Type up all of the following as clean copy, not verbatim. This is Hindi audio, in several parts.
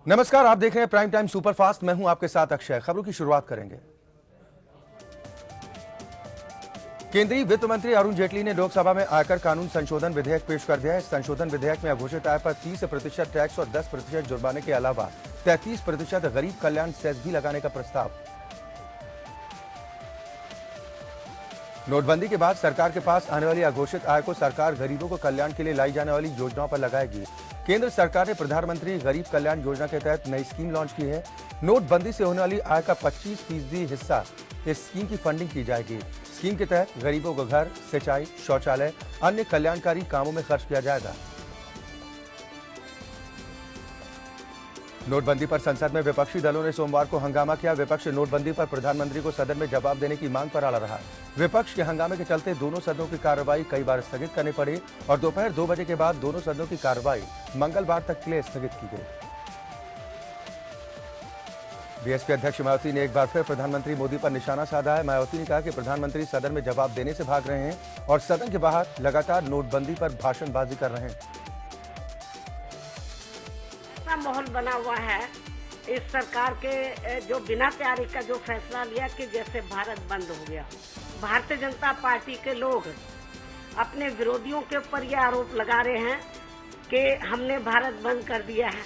नमस्कार, आप देख रहे हैं प्राइम टाइम सुपरफास्ट। मैं हूं आपके साथ अक्षय। खबरों की शुरुआत करेंगे। केंद्रीय वित्त मंत्री अरुण जेटली ने लोकसभा में आयकर कानून संशोधन विधेयक पेश कर दिया है। इस संशोधन विधेयक में अघोषित आय पर 30% टैक्स और 10% जुर्माने के अलावा 33% गरीब कल्याण सेस भी लगाने का प्रस्ताव। नोटबंदी के बाद सरकार के पास आने वाली अघोषित आय को सरकार गरीबों को कल्याण के लिए लाई जाने वाली योजनाओं पर लगाएगी। केंद्र सरकार ने प्रधानमंत्री गरीब कल्याण योजना के तहत नई स्कीम लॉन्च की है। नोटबंदी से होने वाली आय का 25% हिस्सा इस स्कीम की फंडिंग की जाएगी। स्कीम के तहत गरीबों को घर, सिंचाई, शौचालय, अन्य कल्याणकारी कामों में खर्च किया जाएगा। नोटबंदी पर संसद में विपक्षी दलों ने सोमवार को हंगामा किया। विपक्ष नोटबंदी पर प्रधानमंत्री को सदन में जवाब देने की मांग पर अड़ा रहा। विपक्ष के हंगामे के चलते दोनों सदनों की कार्रवाई कई बार स्थगित करनी पड़ी और दोपहर 2 बजे के बाद दोनों सदनों की कार्रवाई मंगलवार तक के लिए स्थगित की गई। बीएसपी अध्यक्ष मायावती ने एक बार फिर प्रधानमंत्री मोदी पर निशाना साधा है। मायावती ने कहा कि प्रधानमंत्री सदन में जवाब देने से भाग रहे हैं और सदन के बाहर लगातार नोटबंदी पर भाषणबाजी कर रहे हैं। माहौल बना हुआ है इस सरकार के जो बिना तैयारी का जो फैसला लिया कि जैसे भारत बंद हो गया। भारतीय जनता पार्टी के लोग अपने विरोधियों के ऊपर यह आरोप लगा रहे हैं कि हमने भारत बंद कर दिया है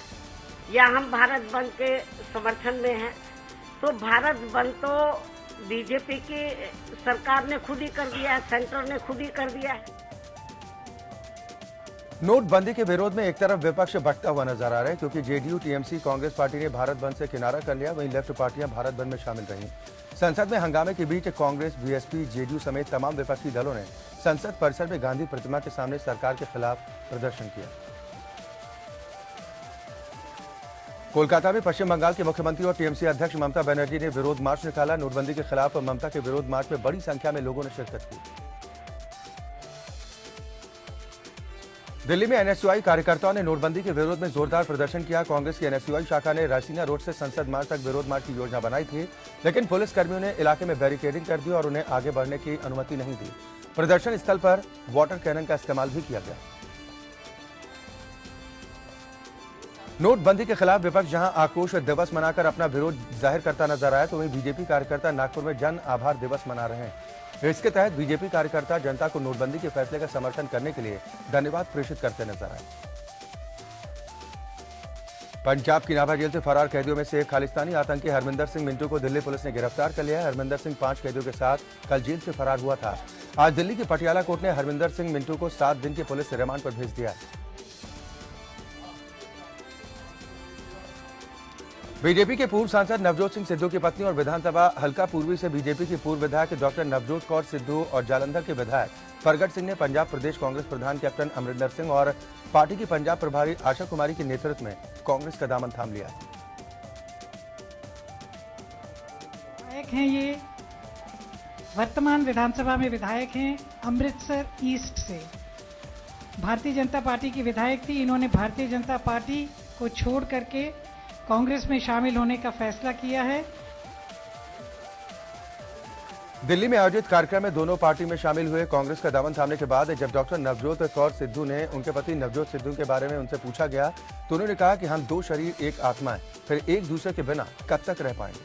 या हम भारत बंद के समर्थन में हैं। तो भारत बंद तो बीजेपी की सरकार ने खुद ही कर दिया है, सेंटर ने खुद ही कर दिया है। नोटबंदी के विरोध में एक तरफ विपक्ष भटका हुआ नजर आ रहा है क्योंकि जेडीयू, टीएमसी, कांग्रेस पार्टी ने भारत बंद से किनारा कर लिया। वहीं लेफ्ट पार्टियां भारत बंद में शामिल रहीं। संसद में हंगामे के बीच कांग्रेस, बीएसपी, जेडीयू समेत तमाम विपक्षी दलों ने संसद परिसर में गांधी प्रतिमा के सामने सरकार के खिलाफ प्रदर्शन किया। कोलकाता में पश्चिम बंगाल के मुख्यमंत्री और टीएमसी अध्यक्ष ममता बनर्जी ने विरोध मार्च निकाला। नोटबंदी के खिलाफ ममता के विरोध मार्च में बड़ी संख्या में लोगों ने शिरकत की। दिल्ली में एनएसयूआई कार्यकर्ताओं ने नोटबंदी के विरोध में जोरदार प्रदर्शन किया। कांग्रेस की एनएसयूआई शाखा ने रासीना रोड से संसद मार्च तक विरोध मार्च की योजना बनाई थी, लेकिन पुलिस कर्मियों ने इलाके में बैरिकेडिंग कर दी और उन्हें आगे बढ़ने की अनुमति नहीं दी। प्रदर्शन स्थल पर वाटर कैनन का इस्तेमाल भी किया गया। नोटबंदी के खिलाफ विपक्ष जहां आक्रोश दिवस मनाकर अपना विरोध जाहिर करता नजर आया, तो वहीं बीजेपी कार्यकर्ता नागपुर में जन आभार दिवस मना रहे हैं। इसके तहत बीजेपी कार्यकर्ता जनता को नोटबंदी के फैसले का समर्थन करने के लिए धन्यवाद प्रेषित करते नजर आए। पंजाब की नाभा जेल से फरार कैदियों में से एक खालिस्तानी आतंकी हरमिंदर सिंह मिंटू को दिल्ली पुलिस ने गिरफ्तार कर लिया है। हरमिंदर सिंह 5 कैदियों के साथ कल जेल से फरार हुआ था। आज दिल्ली की पटियाला कोर्ट ने हरमिंदर सिंह मिंटू को 7 दिन के पुलिस रिमांड पर भेज दिया है। बीजेपी के पूर्व सांसद नवजोत सिंह सिद्धू की पत्नी और विधानसभा हल्का पूर्वी से बीजेपी की पूर्व विधायक डॉक्टर नवजोत कौर सिद्धू और जालंधर के विधायक प्रगट सिंह ने पंजाब प्रदेश कांग्रेस प्रधान कैप्टन अमरिंदर सिंह और पार्टी की पंजाब प्रभारी आशा कुमारी के नेतृत्व में कांग्रेस का दामन थाम लिया है। ये वर्तमान विधानसभा में विधायक हैं अमृतसर ईस्ट से। भारतीय जनता पार्टी की विधायक थी। इन्होंने भारतीय जनता पार्टी को छोड़ करके कांग्रेस में शामिल होने का फैसला किया है। दिल्ली में आयोजित कार्यक्रम में दोनों पार्टी में शामिल हुए। कांग्रेस का दामन थामने के बाद जब डॉक्टर नवजोत कौर सिद्धू ने उनके पति नवजोत सिद्धू के बारे में उनसे पूछा गया तो उन्होंने कहा कि हम 2 शरीर एक आत्मा है, फिर एक दूसरे के बिना कब तक रह पाएंगे।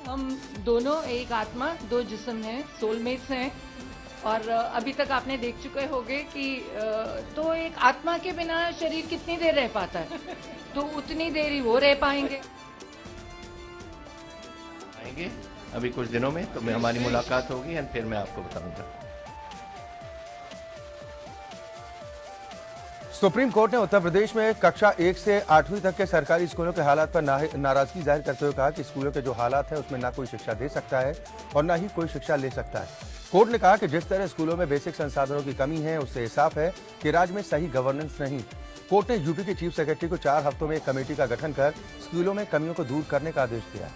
हम दोनों एक आत्मा 2 जिस्म हैं, सोलमेट्स हैं। और अभी तक आपने देख चुके होंगे कि तो एक आत्मा के बिना शरीर कितनी देर रह पाता है, तो उतनी देर ही वो रह पाएंगे। अभी कुछ दिनों में तो हमारी मुलाकात होगी और फिर मैं आपको बताऊंगा। सुप्रीम कोर्ट ने उत्तर प्रदेश में कक्षा 1 से 8वीं तक के सरकारी स्कूलों के हालात पर नाराजगी जाहिर करते हुए कहा कि स्कूलों के जो हालात हैं उसमें ना कोई शिक्षा दे सकता है और ना ही कोई शिक्षा ले सकता है। कोर्ट ने कहा कि जिस तरह स्कूलों में बेसिक संसाधनों की कमी है, उससे यह साफ है कि राज्य में सही गवर्नेंस नहीं। कोर्ट ने यूपी के चीफ सेक्रेटरी को 4 हफ्तों में एक कमेटी का गठन कर स्कूलों में कमियों को दूर करने का आदेश दिया।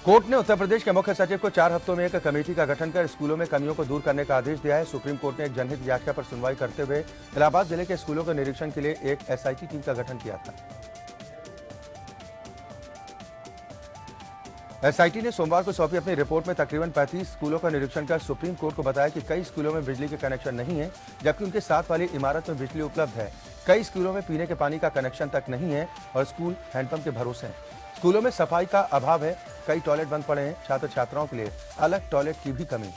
कोर्ट ने उत्तर प्रदेश के मुख्य सचिव को 4 हफ्तों में एक कमेटी का गठन कर स्कूलों में कमियों को दूर करने का आदेश दिया है। सुप्रीम कोर्ट ने एक जनहित याचिका पर सुनवाई करते हुए इलाहाबाद जिले के स्कूलों के निरीक्षण के लिए एक एसआईटी टीम का गठन किया था। एसआईटी ने सोमवार को सौंपी अपनी रिपोर्ट में तकरीबन 35 स्कूलों का निरीक्षण कर सुप्रीम कोर्ट को बताया कि कई स्कूलों में बिजली के कनेक्शन नहीं है, जबकि उनके साथ वाली इमारत में बिजली उपलब्ध है। कई स्कूलों में पीने के पानी का कनेक्शन तक नहीं है और स्कूल हैंडपंप के भरोसे हैं। स्कूलों में सफाई का अभाव है, कई टॉयलेट बंद पड़े हैं, छात्र छात्राओं के लिए अलग टॉयलेट की भी कमी।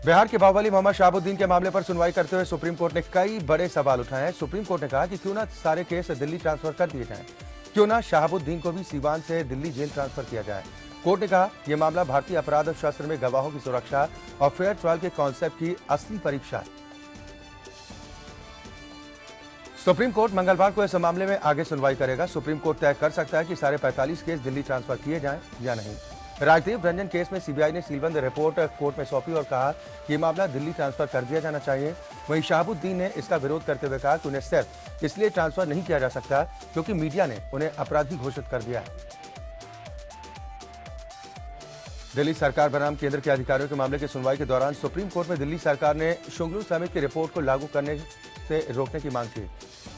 बिहार के बाहुबली मोहम्मद शहाबुद्दीन के मामले पर सुनवाई करते हुए सुप्रीम कोर्ट ने कई बड़े सवाल उठाए हैं। सुप्रीम कोर्ट ने कहा कि क्यों ना सारे केस दिल्ली ट्रांसफर कर दिए जाएं, क्यों ना शहाबुद्दीन को भी सीवान से दिल्ली जेल ट्रांसफर किया जाए। कोर्ट ने कहा यह मामला भारतीय अपराध शास्त्र में गवाहों की सुरक्षा और फेयर ट्रायल के कॉन्सेप्ट की असली परीक्षा है। सुप्रीम कोर्ट मंगलवार को इस मामले में आगे सुनवाई करेगा। सुप्रीम कोर्ट तय कर सकता है कि सारे 45 केस दिल्ली ट्रांसफर किए जाएं या नहीं। राजदीप रंजन केस में सीबीआई ने सीलबंद रिपोर्ट कोर्ट में सौंपी और कहा कि यह मामला दिल्ली ट्रांसफर कर दिया जाना चाहिए। वहीं शहाबुद्दीन ने इसका विरोध करते हुए कहा कि उन्हें सिर्फ इसलिए ट्रांसफर नहीं किया जा सकता क्योंकि मीडिया ने उन्हें अपराधी घोषित कर दिया है। दिल्ली सरकार बनाम केंद्र के अधिकारियों के मामले की सुनवाई के दौरान सुप्रीम कोर्ट में दिल्ली सरकार ने शुंगलू समिति की रिपोर्ट को लागू करने से रोकने की मांग की।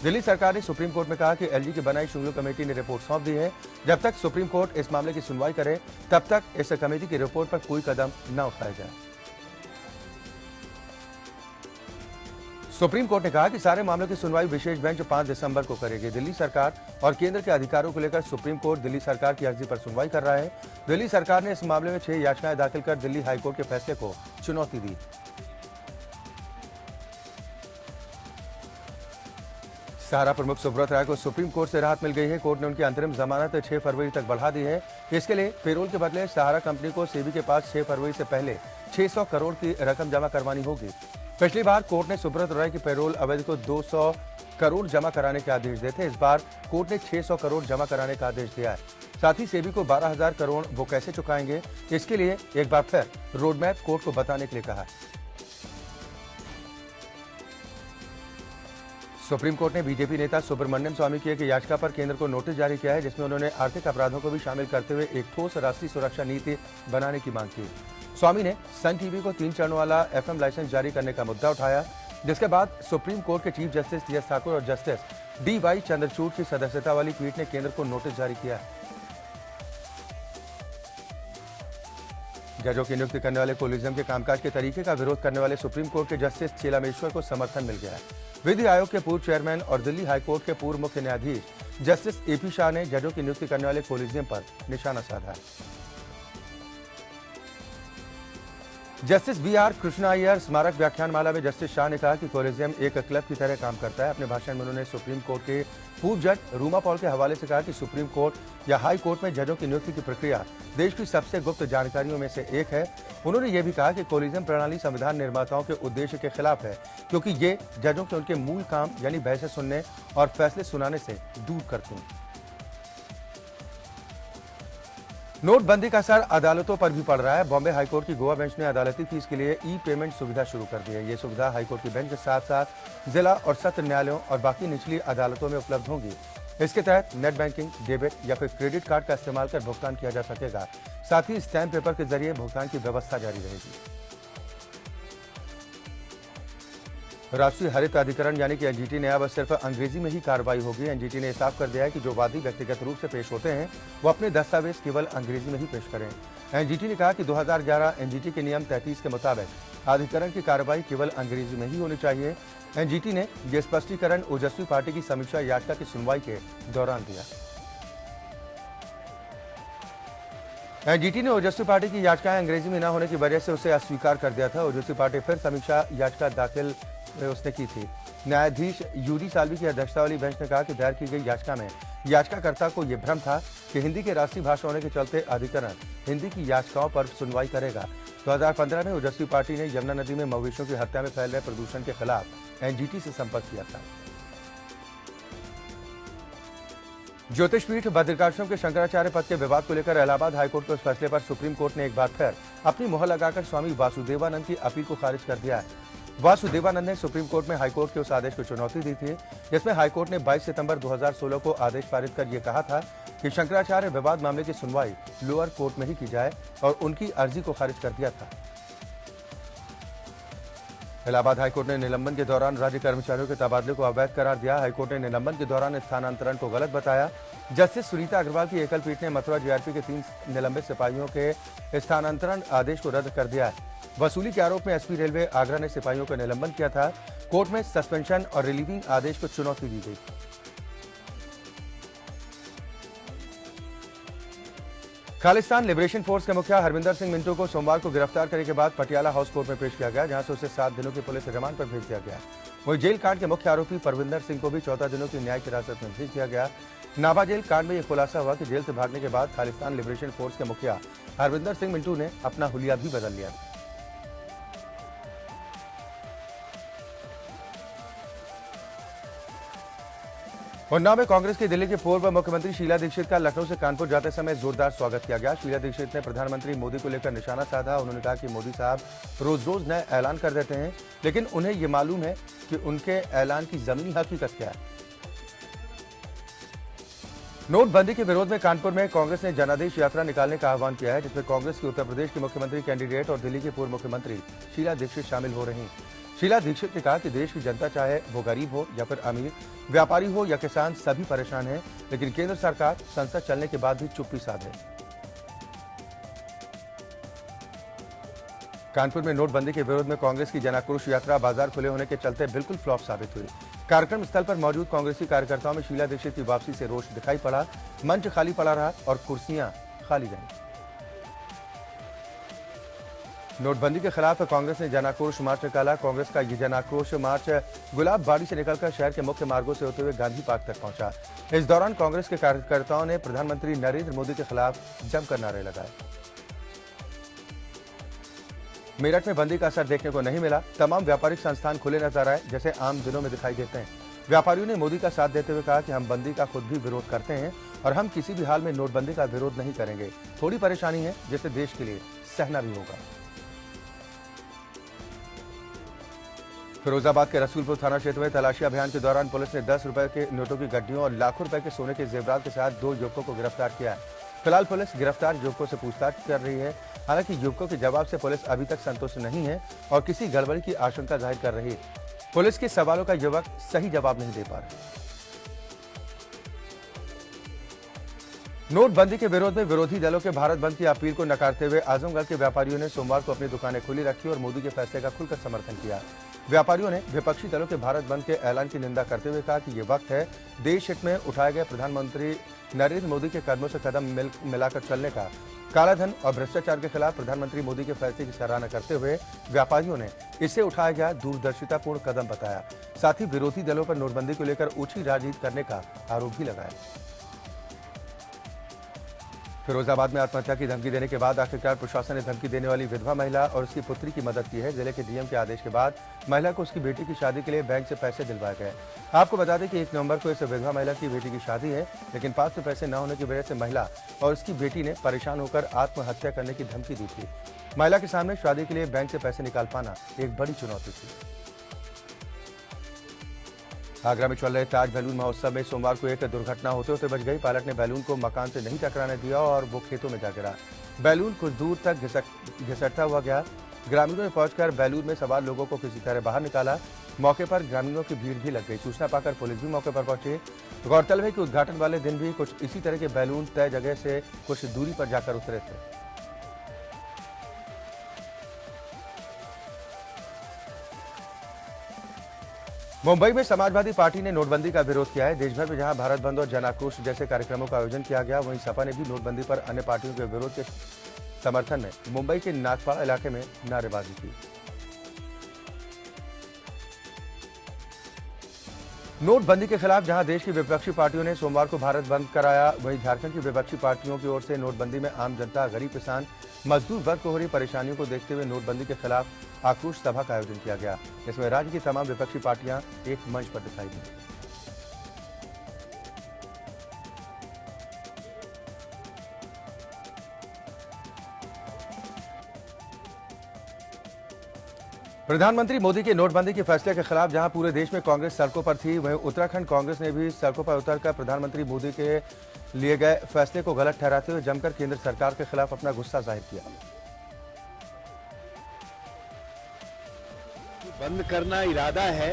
दिल्ली सरकार ने सुप्रीम कोर्ट में कहा कि एलजी की बनाई शुंगलू कमेटी ने रिपोर्ट सौंप दी है। जब तक सुप्रीम कोर्ट इस मामले की सुनवाई करे तब तक इस कमेटी की रिपोर्ट पर कोई कदम न उठाया जाए। सुप्रीम कोर्ट ने कहा कि सारे मामलों की सुनवाई विशेष बेंच 5 दिसंबर को करेगी। दिल्ली सरकार और केंद्र के अधिकारियों को लेकर सुप्रीम कोर्ट दिल्ली सरकार की अर्जी पर सुनवाई कर रहा है। दिल्ली सरकार ने इस मामले में 6 याचिकाएं दाखिल कर दिल्ली हाईकोर्ट के फैसले को चुनौती दी। सहारा प्रमुख सुब्रत राय को सुप्रीम कोर्ट से राहत मिल गई है। कोर्ट ने उनकी अंतरिम जमानत 6 फरवरी तक बढ़ा दी है। इसके लिए पेरोल के बदले सहारा कंपनी को सेबी के पास 6 फरवरी से पहले 600 करोड़ की रकम जमा करवानी होगी। पिछली बार कोर्ट ने सुब्रत राय की पेरोल अवधि को 200 करोड़ जमा कराने के आदेश दिए थे। इस बार कोर्ट ने 600 करोड़ जमा कराने का आदेश दिया है। साथ ही सेबी को 12,000 करोड़ वो कैसे चुकाएंगे, इसके लिए एक बार फिर रोडमैप कोर्ट को बताने के लिए कहा। सुप्रीम कोर्ट ने बीजेपी नेता सुब्रमण्यम स्वामी की एक याचिका पर केंद्र को नोटिस जारी किया है, जिसमें उन्होंने आर्थिक अपराधों को भी शामिल करते हुए एक ठोस राष्ट्रीय सुरक्षा नीति बनाने की मांग की। स्वामी ने सन टीवी को 3 चरणों वाला FM लाइसेंस जारी करने का मुद्दा उठाया, जिसके बाद सुप्रीम कोर्ट के चीफ जस्टिस TS ठाकुर और जस्टिस DY चंद्रचूड़ की सदस्यता वाली पीठ ने केंद्र को नोटिस जारी किया है। जजों की नियुक्ति करने वाले कोलिजियम के कामकाज के तरीके का विरोध करने वाले सुप्रीम कोर्ट के जस्टिस चेलामेश्वर को समर्थन मिल गया है। विधि आयोग के पूर्व चेयरमैन और दिल्ली हाईकोर्ट के पूर्व मुख्य न्यायाधीश जस्टिस AP शाह ने जजों की नियुक्ति करने वाले कोलिजियम पर निशाना साधा है। जस्टिस VR कृष्णा अय्यर स्मारक व्याख्यानमाला में जस्टिस शाह ने कहा कि कोलिजियम एक क्लब की तरह काम करता है। अपने भाषण में उन्होंने सुप्रीम कोर्ट के पूर्व जज रूमा पॉल के हवाले से कहा कि सुप्रीम कोर्ट या हाई कोर्ट में जजों की नियुक्ति की प्रक्रिया देश की सबसे गुप्त जानकारियों में से एक है। उन्होंने ये भी कहा कि कोलिजियम प्रणाली संविधान निर्माताओं के उद्देश्य के खिलाफ है, क्योंकि ये जजों के उनके मूल काम यानी बहसें सुनने और फैसले सुनाने से दूर करते हैं। नोटबंदी का असर अदालतों पर भी पड़ रहा है। बॉम्बे हाईकोर्ट की गोवा बेंच ने अदालती फीस के लिए ई-पेमेंट सुविधा शुरू कर दी है। ये सुविधा हाईकोर्ट की बेंच के साथ साथ जिला और सत्र न्यायालयों और बाकी निचली अदालतों में उपलब्ध होंगी। इसके तहत नेट बैंकिंग, डेबिट या फिर क्रेडिट कार्ड का इस्तेमाल कर भुगतान किया जा सकेगा। साथ ही स्टैम्प पेपर के जरिए भुगतान की व्यवस्था जारी रहेगी। राष्ट्रीय हरित अधिकरण यानी कि NGT ने अब सिर्फ अंग्रेजी में ही कार्रवाई होगी। NGT ने साफ कर दिया है कि जो वादी व्यक्तिगत रूप से पेश होते हैं वो अपने दस्तावेज केवल अंग्रेजी में ही पेश करें। NGT ने कहा कि 2011 NGT के नियम 33 के मुताबिक अधिकरण की कार्रवाई केवल अंग्रेजी में ही होनी चाहिए। NGT ने यह स्पष्टीकरण ओजस्वी पार्टी की समीक्षा याचिका की सुनवाई के दौरान दिया। NGT ने ओजस्वी पार्टी की याचिकाएं अंग्रेजी में न होने की वजह से उसे अस्वीकार कर दिया था। ओजस्वी पार्टी फिर समीक्षा याचिका दाखिल उसने की थी। न्यायाधीश UD साल्वी की अध्यक्षता वाली बेंच ने कहा कि दायर की गई याचिका में याचिकाकर्ता को यह भ्रम था कि हिंदी के राष्ट्रीय भाषा होने के चलते अधिकरण हिंदी की याचिकाओं पर सुनवाई करेगा। 2015 में ओजस्वी पार्टी ने यमुना नदी में मवेशियों की हत्या में फैल रहे प्रदूषण के खिलाफ NGT से संपर्क किया था। ज्योतिषपीठ बद्रिकाश्रम के शंकराचार्य पद के विवाद को लेकर इलाहाबाद हाईकोर्ट के उस फैसले पर सुप्रीम कोर्ट ने एक बार फिर अपनी मुहर लगाकर स्वामी वासुदेवानंद की अपील को खारिज कर दिया है। वासुदेवानंद ने सुप्रीम कोर्ट में हाईकोर्ट के उस आदेश को चुनौती दी थी, जिसमें हाईकोर्ट ने 22 सितंबर 2016 को आदेश पारित कर यह कहा था कि शंकराचार्य विवाद मामले की सुनवाई लोअर कोर्ट में ही की जाए और उनकी अर्जी को खारिज कर दिया था। इलाहाबाद हाईकोर्ट ने निलंबन के दौरान राज्य कर्मचारियों के तबादले को अवैध करार दिया। हाईकोर्ट ने निलंबन के दौरान स्थानांतरण को गलत बताया। जस्टिस सुनीता अग्रवाल की एकल पीठ ने मथुरा जीआरपी के 3 निलंबित सिपाहियों के स्थानांतरण आदेश को रद्द कर दिया है। वसूली के आरोप में एसपी रेलवे आगरा ने सिपाहियों का निलंबन किया था। कोर्ट में सस्पेंशन और रिलीविंग आदेश को चुनौती दी गई। खालिस्तान लिबरेशन फोर्स के मुखिया हरविंदर सिंह मिंटू को सोमवार को गिरफ्तार करने के बाद पटियाला हाउस कोर्ट में पेश किया गया, जहां से उसे 7 दिनों की पुलिस रिमांड पर भेज दिया गया। वहीं जेल कांड के मुख्य आरोपी परविंदर सिंह को भी 14 दिनों की न्यायिक हिरासत में भेज दिया गया। नाभा जेल कांड में यह खुलासा हुआ कि जेल से भागने के बाद खालिस्तान लिबरेशन फोर्स के मुखिया हरविंदर सिंह मिंटू ने अपना हुलिया भी बदल लिया। उन्नाव में कांग्रेस की दिल्ली के पूर्व मुख्यमंत्री शीला दीक्षित का लखनऊ से कानपुर जाते समय जोरदार स्वागत किया गया। शीला दीक्षित ने प्रधानमंत्री मोदी को लेकर निशाना साधा। उन्होंने कहा कि मोदी साहब रोज रोज नए ऐलान कर देते हैं, लेकिन उन्हें ये मालूम है कि उनके ऐलान की जमीनी हकीकत क्या है। नोटबंदी के विरोध में कानपुर में कांग्रेस ने जनादेश यात्रा निकालने का आह्वान किया है, जिसमें कांग्रेस की उत्तर प्रदेश की मुख्यमंत्री कैंडिडेट और दिल्ली की पूर्व मुख्यमंत्री शीला दीक्षित शामिल हो रही। शीला दीक्षित ने कहा कि देश की जनता, चाहे वो गरीब हो या फिर अमीर, व्यापारी हो या किसान, सभी परेशान हैं, लेकिन केंद्र सरकार संसद चलने के बाद भी चुप्पी साधे। कानपुर में नोटबंदी के विरोध में कांग्रेस की जनाक्रोश यात्रा बाजार खुले होने के चलते बिल्कुल फ्लॉप साबित हुई। कार्यक्रम स्थल पर मौजूद कांग्रेसी कार्यकर्ताओं में शीला दीक्षित की वापसी से रोष दिखाई पड़ा। मंच खाली पड़ा रहा और कुर्सियां खाली रहीं। नोटबंदी के खिलाफ कांग्रेस ने जनाक्रोश मार्च निकाला। कांग्रेस का ये जनाक्रोश मार्च गुलाब बाड़ी से निकलकर शहर के मुख्य मार्गों से होते हुए गांधी पार्क तक पहुंचा। इस दौरान कांग्रेस के कार्यकर्ताओं ने प्रधानमंत्री नरेंद्र मोदी के खिलाफ जमकर नारे लगाए। मेरठ में बंदी का असर देखने को नहीं मिला। तमाम व्यापारिक संस्थान खुले नजर आए, जैसे आम दिनों में दिखाई देते हैं। व्यापारियों ने मोदी का साथ देते हुए कहा कि हम बंदी का खुद भी विरोध करते हैं और हम किसी भी हाल में नोटबंदी का विरोध नहीं करेंगे। थोड़ी परेशानी है, जिसे देश के लिए सहना भी होगा। फिरोजाबाद के रसूलपुर थाना क्षेत्र में तलाशी अभियान के दौरान पुलिस ने 10 रुपए के नोटों की गड्डियों और लाखों रुपए के सोने के जेवरात के साथ 2 युवकों को गिरफ्तार किया है। फिलहाल पुलिस गिरफ्तार युवकों से पूछताछ कर रही है। हालांकि युवकों के जवाब से पुलिस अभी तक संतुष्ट नहीं है और किसी गड़बड़ी की आशंका जाहिर कर रही है। पुलिस के सवालों का युवक सही जवाब नहीं दे पा रहे। नोटबंदी के विरोध में विरोधी दलों के भारत बंद की अपील को नकारते हुए आजमगढ़ के व्यापारियों ने सोमवार को अपनी दुकानें खुली रखी और मोदी के फैसले का खुलकर समर्थन किया। व्यापारियों ने विपक्षी दलों के भारत बंद के ऐलान की निंदा करते हुए कहा कि ये वक्त है देश हित में उठाए गए प्रधानमंत्री नरेंद्र मोदी के कदमों से कदम मिलाकर चलने का। कालाधन और भ्रष्टाचार के खिलाफ प्रधानमंत्री मोदी के फैसले की सराहना करते हुए व्यापारियों ने इसे उठाया गया दूरदर्शितापूर्ण कदम बताया। साथ ही विरोधी दलों पर नोटबंदी को लेकर ऊंची राजनीति करने का आरोप भी लगाया। फिरोजाबाद में आत्महत्या की धमकी देने के बाद आखिरकार प्रशासन ने धमकी देने वाली विधवा महिला और उसकी पुत्री की मदद की है। जिले के डीएम के आदेश के बाद महिला को उसकी बेटी की शादी के लिए बैंक से पैसे दिलवाए गए। आपको बता दें कि 1 नवंबर को इस विधवा महिला की बेटी की शादी है, लेकिन पास में पैसे न होने की वजह से महिला और उसकी बेटी ने परेशान होकर आत्महत्या करने की धमकी दी थी। महिला के सामने शादी के लिए बैंक से पैसे निकाल पाना एक बड़ी चुनौती थी। आगरा में चल रहे ताज बैलून महोत्सव में सोमवार को एक दुर्घटना होते होते बच गई। पायलट ने बैलून को मकान से नहीं टकराने दिया और वो खेतों में जा गिरा। बैलून कुछ दूर तक घिसटता हुआ गया। ग्रामीणों ने पहुंचकर बैलून में सवार लोगों को किसी तरह बाहर निकाला। मौके पर ग्रामीणों की भीड़ भी लग गई। सूचना पाकर पुलिस भी मौके पर पहुंची। गौरतलब है कि उद्घाटन वाले दिन भी कुछ इसी तरह के बैलून तय जगह से कुछ दूरी पर जाकर उतरे थे। मुंबई में समाजवादी पार्टी ने नोटबंदी का विरोध किया है। देश भर में जहां भारत बंद और जन आक्रोश जैसे कार्यक्रमों का आयोजन किया गया, वहीं सपा ने भी नोटबंदी पर अन्य पार्टियों के विरोध के समर्थन में मुंबई के नागपाड़ा इलाके में नारेबाजी की। नोटबंदी के खिलाफ जहां देश की विपक्षी पार्टियों ने सोमवार को भारत बंद कराया, वहीं झारखंड की विपक्षी पार्टियों की ओर से नोटबंदी में आम जनता, गरीब किसान, मजदूर वर्ग को हो रही परेशानियों को देखते हुए नोटबंदी के खिलाफ आक्रोश सभा का आयोजन किया गया। इसमें राज्य की तमाम विपक्षी पार्टियां एक मंच पर दिखाई दी। प्रधानमंत्री मोदी के नोटबंदी के फैसले के खिलाफ जहां पूरे देश में कांग्रेस सड़कों पर थी, वहीं उत्तराखंड कांग्रेस ने भी सड़कों पर उतरकर प्रधानमंत्री मोदी के लिए गए फैसले को गलत ठहराते हुए जमकर केंद्र सरकार के खिलाफ अपना गुस्सा जाहिर किया। बंद करना इरादा है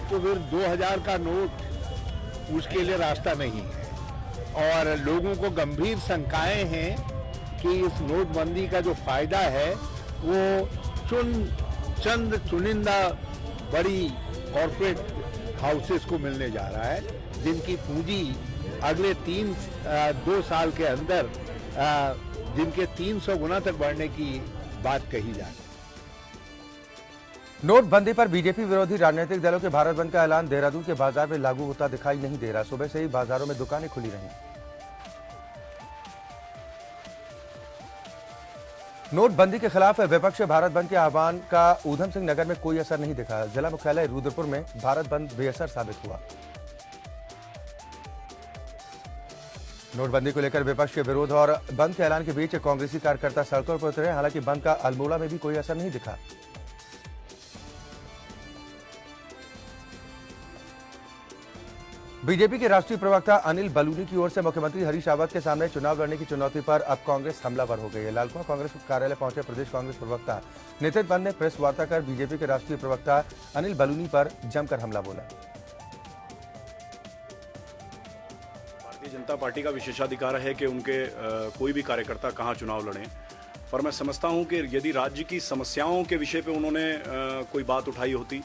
तो फिर 2000 का नोट उसके लिए रास्ता नहीं है। और लोगों को गंभीर शंकाएं हैं कि इस नोटबंदी का जो फायदा है वो चंद चुनिंदा बड़ी कॉर्पोरेट हाउसेस को मिलने जा रहा है, जिनकी पूंजी अगले 2 साल के अंदर जिनके 300 गुना तक बढ़ने की बात कही जा रही है। नोटबंदी पर बीजेपी विरोधी राजनीतिक दलों के भारत बंद का ऐलान देहरादून के बाजार में लागू होता दिखाई नहीं दे रहा। सुबह से ही बाजारों में दुकानें खुली रहीं। नोटबंदी के खिलाफ विपक्ष भारत बंद के आह्वान का ऊधम सिंह नगर में कोई असर नहीं दिखा। जिला मुख्यालय रुद्रपुर में भारत बंद बेअसर साबित हुआ। नोटबंदी को लेकर विपक्ष के विरोध और बंद के ऐलान के बीच कांग्रेसी कार्यकर्ता सड़कों पर उतरे। हालांकि बंद का अल्मोड़ा में भी कोई असर नहीं दिखा। बीजेपी के राष्ट्रीय प्रवक्ता अनिल बलूनी की ओर से मुख्यमंत्री हरीश रावत के सामने चुनाव लड़ने की चुनौती पर अब कांग्रेस हमलावर हो गई है। लालकुआं कांग्रेस कार्यालय पहुंचे प्रदेश कांग्रेस प्रवक्ता नितिन पंत ने प्रेस वार्ता कर बीजेपी के राष्ट्रीय प्रवक्ता अनिल बलूनी पर जमकर हमला बोला। भारतीय जनता पार्टी का विशेषाधिकार है कि उनके कोई भी कार्यकर्ता कहां चुनाव लड़ें, पर मैं समझता हूं कि यदि राज्य की समस्याओं के विषय पे उन्होंने कोई बात उठाई होती,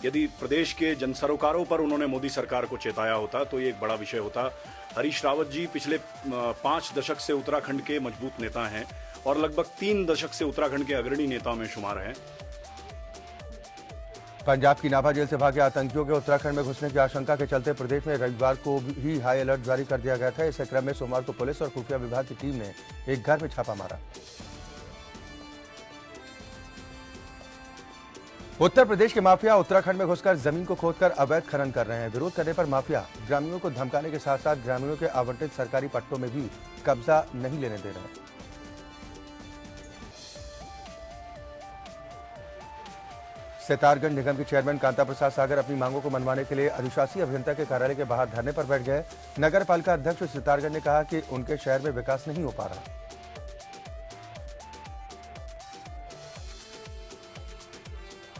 यदि प्रदेश के जन सरोकारों पर उन्होंने मोदी सरकार को चेताया होता तो ये एक बड़ा विषय होता। हरीश रावत जी पिछले 5 दशक से उत्तराखंड के मजबूत नेता हैं और लगभग 3 दशक से उत्तराखंड के अग्रणी नेताओं में शुमार हैं। पंजाब की नाभा जेल से भागे आतंकियों के उत्तराखंड में घुसने की आशंका के चलते प्रदेश में रविवार को ही हाई अलर्ट जारी कर दिया गया था। इस क्रम में सोमवार को पुलिस और खुफिया विभाग की टीम ने एक घर में छापा मारा। उत्तर प्रदेश के माफिया उत्तराखंड में घुसकर जमीन को खोदकर अवैध खनन कर रहे हैं। विरोध करने पर माफिया ग्रामीणों को धमकाने के साथ साथ ग्रामीणों के आवंटित सरकारी पट्टों में भी कब्जा नहीं लेने दे रहे। सितारगंज निगम के चेयरमैन कांता प्रसाद सागर अपनी मांगों को मनवाने के लिए अधिशासी अभियंता के कार्यालय के बाहर धरने पर बैठ गए। नगर पालिका अध्यक्ष सितारगंज ने कहा कि उनके शहर में विकास नहीं हो पा रहा।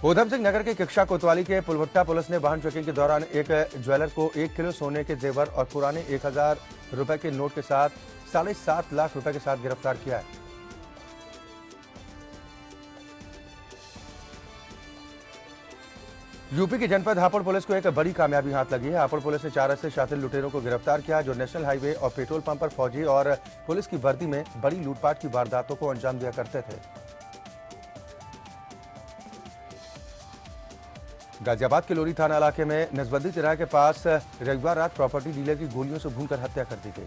ऊधम सिंह नगर के किक्षा कोतवाली के पुलभट्टा पुलिस ने वाहन चेकिंग के दौरान एक ज्वेलर को 1 किलो सोने के जेवर और पुराने 1000 रुपए के नोट के साथ 7.5 लाख रुपए के साथ गिरफ्तार किया है। यूपी की जनपद हापुड़ पुलिस को एक बड़ी कामयाबी हाथ लगी है। हापुड़ पुलिस ने 4 ऐसे शातिर लुटेरों को गिरफ्तार किया जो नेशनल हाईवे और पेट्रोल पंप पर फौजी और पुलिस की वर्दी में बड़ी लूटपाट की वारदातों को अंजाम दिया करते थे। गाजियाबाद के लोरी थाना इलाके में नसबंदी तिराहे के पास रविवार रात प्रॉपर्टी डीलर की गोलियों से भूनकर हत्या कर दी गई।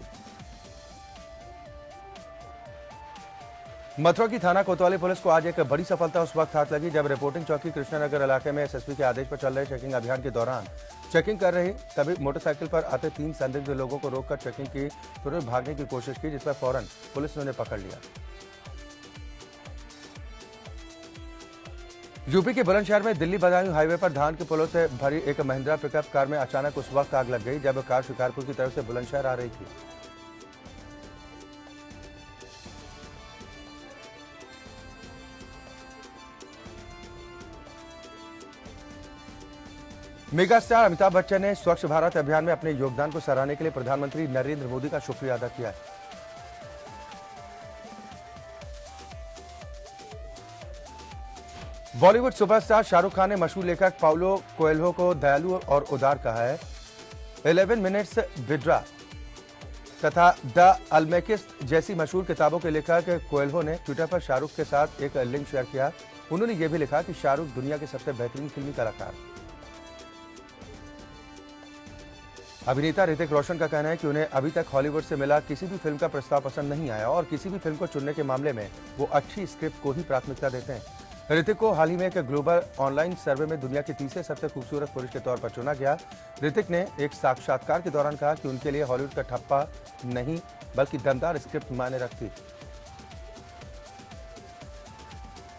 मथुरा की थाना कोतवाली पुलिस को आज एक बड़ी सफलता उस वक्त हाथ लगी जब रिपोर्टिंग चौकी कृष्णानगर इलाके में एसएसपी के आदेश पर चल रहे चेकिंग अभियान के दौरान चेकिंग कर रही तभी मोटरसाइकिल पर आते 3 संदिग्ध लोगों को रोककर चेकिंग की तुरंत भागने की कोशिश की, जिस पर फौरन पुलिस ने उन्हें पकड़ लिया। यूपी के बुलंदशहर में दिल्ली बदायूं हाईवे पर धान के पुलों से भरी एक महिंद्रा पिकअप कार में अचानक उस वक्त आग लग गई जब कार शिकारपुर की तरफ से बुलंदशहर आ रही थी। मेगा स्टार अमिताभ बच्चन ने स्वच्छ भारत अभियान में अपने योगदान को सराहने के लिए प्रधानमंत्री नरेंद्र मोदी का शुक्रिया अदा किया है। बॉलीवुड सुपरस्टार शाहरुख खान ने मशहूर लेखक पाउलो कोएल्हो को दयालु और उदार कहा है। 11 मिनट्स विड्रा तथा द अल्मेकिस्ट जैसी मशहूर किताबों के लेखक कोएल्हो ने ट्विटर पर शाहरुख के साथ एक लिंक शेयर किया। उन्होंने यह भी लिखा कि शाहरुख दुनिया के सबसे बेहतरीन फिल्मी कलाकार। अभिनेता ऋतिक रोशन का कहना है कि उन्हें अभी तक हॉलीवुड से मिला किसी भी फिल्म का प्रस्ताव पसंद नहीं आया और किसी भी फिल्म को चुनने के मामले में वो अच्छी स्क्रिप्ट को ही प्राथमिकता देते हैं। ऋतिक को हाल ही में एक ग्लोबल ऑनलाइन सर्वे में दुनिया के तीसरे सबसे खूबसूरत पुरुष के तौर पर चुना गया। ऋतिक ने एक साक्षात्कार के दौरान कहा कि उनके लिए हॉलीवुड का ठप्पा नहीं बल्कि दमदार स्क्रिप्ट मायने रखती।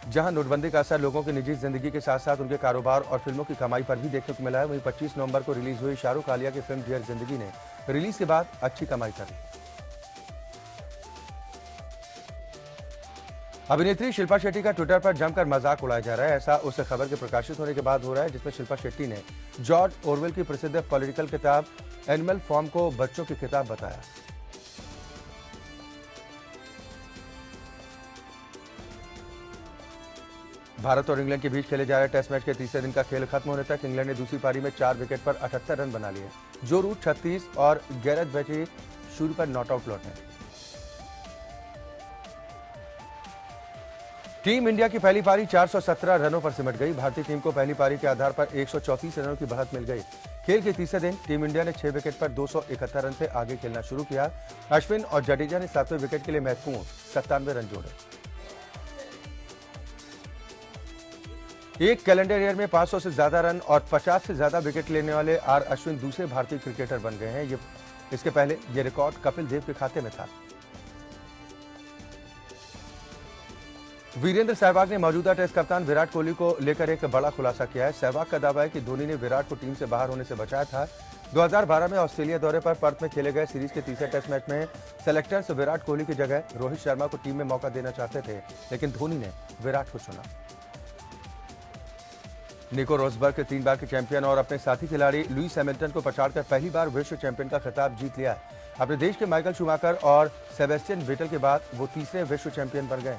जहां नोटबंदी का असर लोगों की निजी जिंदगी के साथ साथ उनके कारोबार और फिल्मों की कमाई पर भी देखने को मिला है, वहीं 25 नवंबर को रिलीज हुई शाहरुख आलिया की फिल्म डियर जिंदगी ने रिलीज के बाद अच्छी कमाई करी। अभिनेत्री शिल्पा शेट्टी का ट्विटर पर जमकर मजाक उड़ाया जा रहा है। ऐसा उस खबर के प्रकाशित होने के बाद हो रहा है जिसमें शिल्पा शेट्टी ने जॉर्ज ओरवेल की प्रसिद्ध पॉलिटिकल किताब एनिमल फार्म को बच्चों की किताब बताया। भारत और इंग्लैंड के बीच खेले जा रहे टेस्ट मैच के तीसरे दिन का खेल खत्म होने तक इंग्लैंड ने दूसरी पारी में 4 विकेट पर 78 रन बना लिए। जो रूट 36 और गैरेथ बैटी शुरू पर नॉट आउट लौटे। टीम इंडिया की पहली पारी 417 रनों पर सिमट गई। भारतीय टीम को पहली पारी के आधार पर 134 रनों की बढ़त मिल गई। खेल के तीसरे दिन टीम इंडिया ने 6 विकेट पर 271 रन से आगे खेलना शुरू किया। अश्विन और जडेजा ने 7वें विकेट के लिए महत्वपूर्ण 97 रन जोड़े। एक कैलेंडर ईयर में 500 से ज्यादा रन और 50 से ज्यादा विकेट लेने वाले आर अश्विन दूसरे भारतीय क्रिकेटर बन गए हैं। इसके पहले ये रिकॉर्ड कपिल देव के खाते में था। वीरेंद्र सहवाग ने मौजूदा टेस्ट कप्तान विराट कोहली को लेकर एक बड़ा खुलासा किया है। सहवाग का दावा है कि धोनी ने विराट को टीम से बाहर होने से बचाया था। 2012 में ऑस्ट्रेलिया दौरे पर पर्थ में खेले गए सीरीज के तीसरे टेस्ट मैच में सेलेक्टर्स विराट कोहली की जगह रोहित शर्मा को टीम में मौका देना चाहते थे, लेकिन धोनी ने विराट को चुना। निको रोसबर्ग के 3 बार के चैंपियन और अपने साथी खिलाड़ी लुईस हैमिल्टन को पछाड़कर पहली बार विश्व चैंपियन का खिताब जीत लिया है। अपने देश के माइकल शूमाकर और सेबेस्टियन वेटल के बाद वो तीसरे विश्व चैंपियन बन गए।